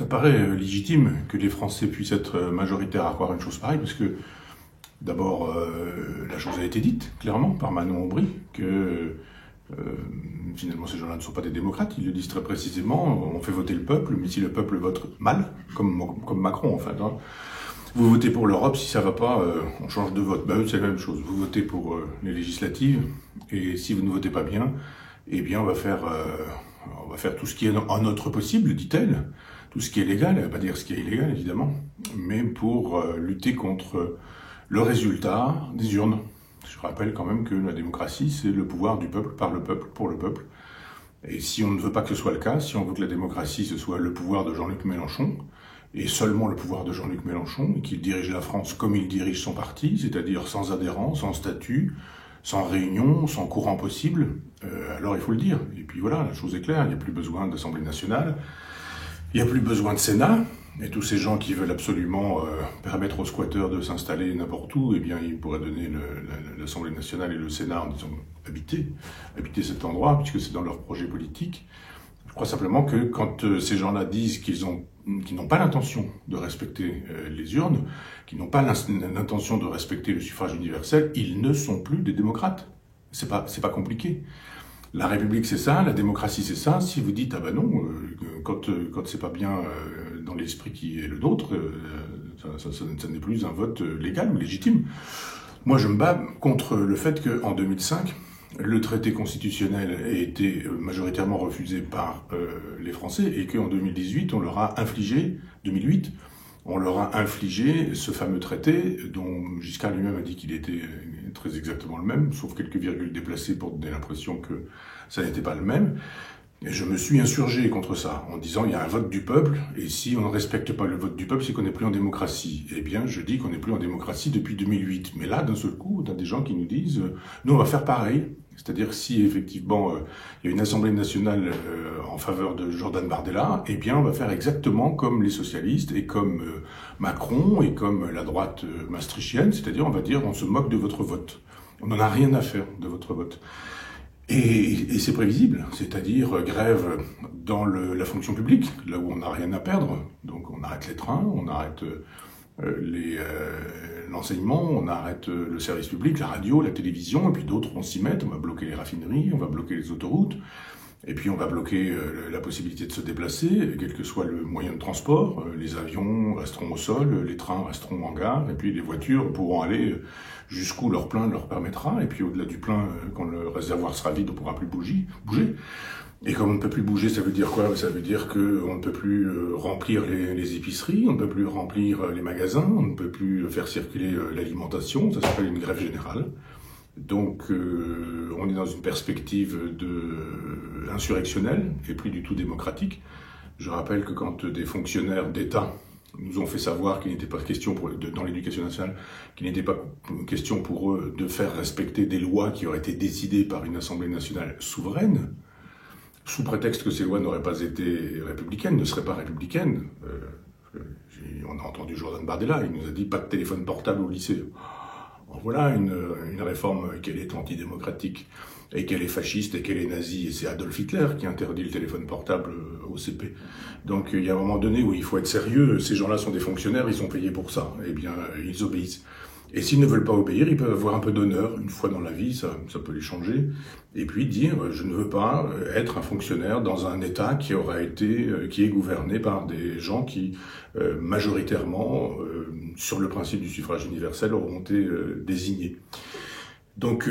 paraît légitime que les Français puissent être majoritaires à croire une chose pareille, parce que d'abord, la chose a été dite clairement par Manon Aubry, que finalement ces gens-là ne sont pas des démocrates, ils le disent très précisément, on fait voter le peuple, mais si le peuple vote mal, comme Macron en fait, hein, vous votez pour l'Europe, si ça va pas, on change de vote. Eux, c'est la même chose, vous votez pour les législatives, et si vous ne votez pas bien, eh bien on va faire tout ce qui est en notre possible, dit-elle, tout ce qui est légal, elle va pas dire ce qui est illégal évidemment, mais pour lutter contre le résultat des urnes. Je rappelle quand même que la démocratie, c'est le pouvoir du peuple, par le peuple, pour le peuple. Et si on ne veut pas que ce soit le cas, si on veut que la démocratie, ce soit le pouvoir de Jean-Luc Mélenchon, et seulement le pouvoir de Jean-Luc Mélenchon, et qu'il dirige la France comme il dirige son parti, c'est-à-dire sans adhérents, sans statut, sans réunion, sans courant possible, alors il faut le dire. Et puis voilà, la chose est claire, il n'y a plus besoin d'Assemblée nationale, il n'y a plus besoin de Sénat, et tous ces gens qui veulent absolument permettre aux squatteurs de s'installer n'importe où, eh bien, ils pourraient donner l'Assemblée nationale et le Sénat en disant habiter cet endroit, puisque c'est dans leur projet politique. Je crois simplement que quand ces gens-là disent qu'ils n'ont pas l'intention de respecter les urnes, qu'ils n'ont pas l'intention de respecter le suffrage universel, ils ne sont plus des démocrates. C'est pas compliqué. La République, c'est ça, la démocratie, c'est ça. Si vous dites, ah ben non, quand c'est pas bien dans l'esprit qui est le nôtre, ça n'est plus un vote légal ou légitime. Moi, je me bats contre le fait qu'en 2005, le traité constitutionnel ait été majoritairement refusé par les Français et qu'en 2018, on leur a infligé, 2008, on leur a infligé ce fameux traité dont Giscard lui-même a dit qu'il était très exactement le même, sauf quelques virgules déplacées pour donner l'impression que ça n'était pas le même. Et je me suis insurgé contre ça, en disant il y a un vote du peuple, et si on ne respecte pas le vote du peuple, c'est qu'on n'est plus en démocratie. Eh bien, je dis qu'on n'est plus en démocratie depuis 2008. Mais là, d'un seul coup, on a des gens qui nous disent nous, on va faire pareil. C'est-à-dire si effectivement il y a une Assemblée nationale en faveur de Jordan Bardella, eh bien on va faire exactement comme les socialistes et comme Macron et comme la droite maastrichtienne, c'est-à-dire on va dire on se moque de votre vote. On n'en a rien à faire de votre vote. Et c'est prévisible, c'est-à-dire grève dans la fonction publique, là où on n'a rien à perdre, donc on arrête les trains, on arrête l'enseignement, on arrête le service public, la radio, la télévision, et puis d'autres vont s'y mettre, on va bloquer les raffineries, on va bloquer les autoroutes, et puis on va bloquer la possibilité de se déplacer, quel que soit le moyen de transport, les avions resteront au sol, les trains resteront en gare, et puis les voitures pourront aller jusqu'où leur plein leur permettra, et puis au-delà du plein, quand le réservoir sera vide, on ne pourra plus bouger. Et comme on ne peut plus bouger, ça veut dire quoi? Ça veut dire qu'on ne peut plus remplir les épiceries, on ne peut plus remplir les magasins, on ne peut plus faire circuler l'alimentation, ça s'appelle une grève générale. Donc on est dans une perspective insurrectionnelle et plus du tout démocratique. Je rappelle que quand des fonctionnaires d'État nous ont fait savoir qu'il n'était pas question dans l'éducation nationale, qu'il n'était pas question pour eux de faire respecter des lois qui auraient été décidées par une Assemblée nationale souveraine, sous prétexte que ces lois n'auraient pas été républicaines, ne seraient pas républicaines. On a entendu Jordan Bardella, il nous a dit pas de téléphone portable au lycée. Voilà une réforme qu'elle est antidémocratique, et qu'elle est fasciste, et qu'elle est nazie, et c'est Adolf Hitler qui interdit le téléphone portable au CP. Donc il y a un moment donné où il faut être sérieux, ces gens-là sont des fonctionnaires, ils sont payés pour ça, eh bien ils obéissent. Et s'ils ne veulent pas obéir, ils peuvent avoir un peu d'honneur, une fois dans la vie, ça peut les changer, et puis dire je ne veux pas être un fonctionnaire dans un État qui est gouverné par des gens qui majoritairement, sur le principe du suffrage universel, auront été désignés. Donc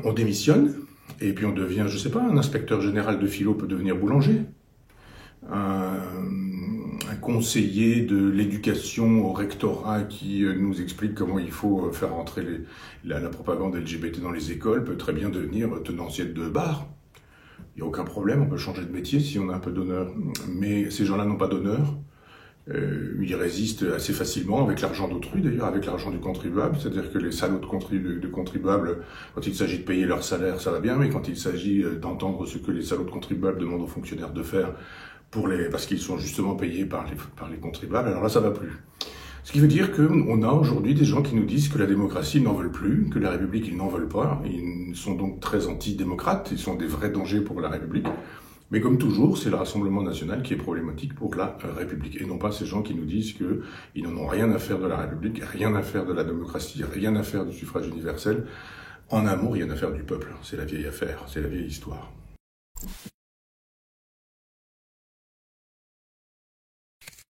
on démissionne, et puis on devient, je sais pas, un inspecteur général de philo peut devenir boulanger, un conseiller de l'éducation au rectorat qui nous explique comment il faut faire entrer la propagande LGBT dans les écoles peut très bien devenir tenancier de bar. Il n'y a aucun problème, on peut changer de métier si on a un peu d'honneur. Mais ces gens-là n'ont pas d'honneur. Ils résistent assez facilement avec l'argent d'autrui, d'ailleurs avec l'argent du contribuable, c'est-à-dire que les salauds de contribuables, quand il s'agit de payer leur salaire, ça va bien, mais quand il s'agit d'entendre ce que les salauds de contribuables demandent aux fonctionnaires de faire parce qu'ils sont justement payés par les contribuables, alors là ça va plus. Ce qui veut dire qu'on a aujourd'hui des gens qui nous disent que la démocratie, ils n'en veulent plus, que la République, ils n'en veulent pas, ils sont donc très antidémocrates, ils sont des vrais dangers pour la République. Mais comme toujours, c'est le Rassemblement national qui est problématique pour la République, et non pas ces gens qui nous disent qu'ils n'en ont rien à faire de la République, rien à faire de la démocratie, rien à faire du suffrage universel. En un mot, rien à faire du peuple. C'est la vieille affaire, c'est la vieille histoire.